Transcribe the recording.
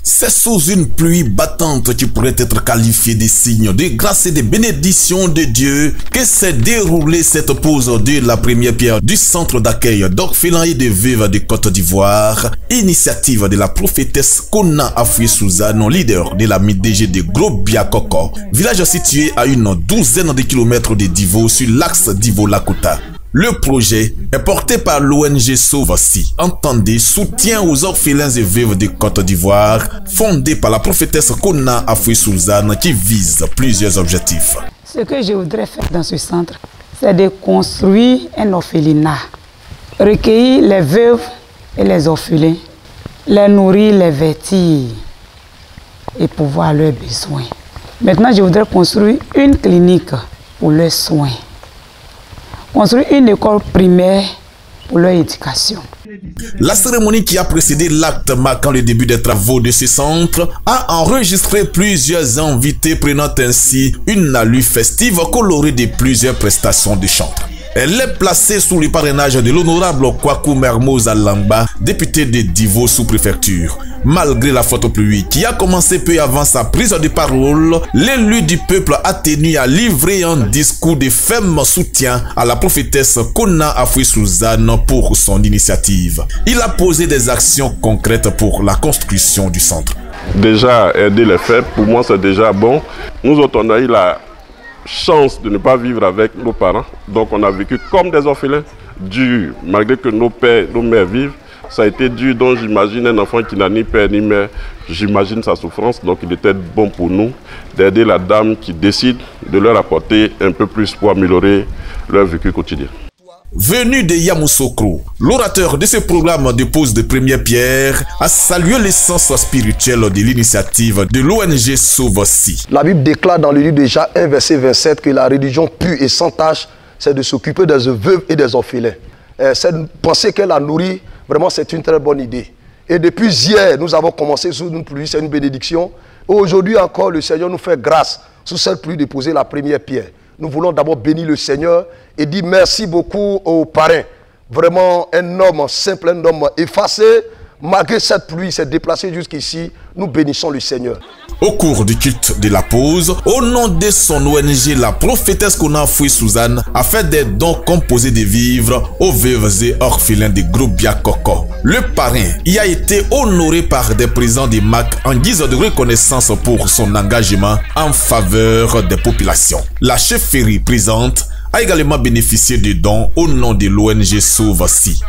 C'est sous une pluie battante qui pourrait être qualifiée des signes de grâce et de bénédiction de Dieu que s'est déroulée cette pose de la première pierre du centre d'accueil d'orphelins et de veuves de Côte d'Ivoire, initiative de la prophétesse Kona Afoué-Suzanne, leader de la MIDG de Gros-Biakoko, village situé à une douzaine de kilomètres de Divo sur l'axe Divo-Lakota. Le projet est porté par l'ONG Sauve-Si, entendez, soutien aux orphelins et veuves de Côte d'Ivoire, fondé par la prophétesse Kona Afoué-Suzanne qui vise plusieurs objectifs. Ce que je voudrais faire dans ce centre, c'est de construire un orphelinat, recueillir les veuves et les orphelins, les nourrir, les vêtir et pouvoir leurs besoins. Maintenant, je voudrais construire une clinique pour leurs soins. Construire une école primaire pour leur éducation. La cérémonie qui a précédé l'acte marquant le début des travaux de ce centre a enregistré plusieurs invités prenant ainsi une allure festive colorée de plusieurs prestations de chant. Elle est placée sous le parrainage de l'honorable Kwaku Mermoz Alamba, député de Divo sous-préfecture. Malgré la forte pluie qui a commencé peu avant sa prise de parole, l'élu du peuple a tenu à livrer un discours de ferme soutien à la prophétesse Kona Afoué-Suzanne pour son initiative. Il a posé des actions concrètes pour la construction du centre. Déjà, aider les faibles, pour moi c'est déjà bon. Nous autres, on a eu la chance de ne pas vivre avec nos parents. Donc on a vécu comme des orphelins, dur, malgré que nos pères, nos mères vivent. Ça a été dur, donc j'imagine un enfant qui n'a ni père ni mère, j'imagine sa souffrance. Donc il était bon pour nous d'aider la dame qui décide de leur apporter un peu plus pour améliorer leur vécu quotidien. Venu de Yamoussoukro, l'orateur de ce programme de pose de première pierre a salué l'essence spirituelle de l'initiative de l'ONG Sauve-Si. La Bible déclare dans le livre de Jacques 1, verset 27 que la religion pure et sans tache, c'est de s'occuper des veuves et des orphelins. Cette pensée qu'elle a nourrie, vraiment c'est une très bonne idée. Et depuis hier, nous avons commencé sous une pluie, c'est une bénédiction. Aujourd'hui encore, le Seigneur nous fait grâce sous cette pluie de poser la première pierre. Nous voulons d'abord bénir le Seigneur et dire merci beaucoup aux parrains. Vraiment un homme simple, un homme effacé. Malgré cette pluie, s'est déplacé jusqu'ici. Nous bénissons le Seigneur. Au cours du culte de la pause, au nom de son ONG, la prophétesse Kona Afoué-Suzanne a fait des dons composés de vivres aux veuves et orphelins de Gros-Biakoko. Le parrain y a été honoré par des présents de MAC en guise de reconnaissance pour son engagement en faveur des populations. La chefferie présente a également bénéficié de dons au nom de l'ONG Sauve-Si.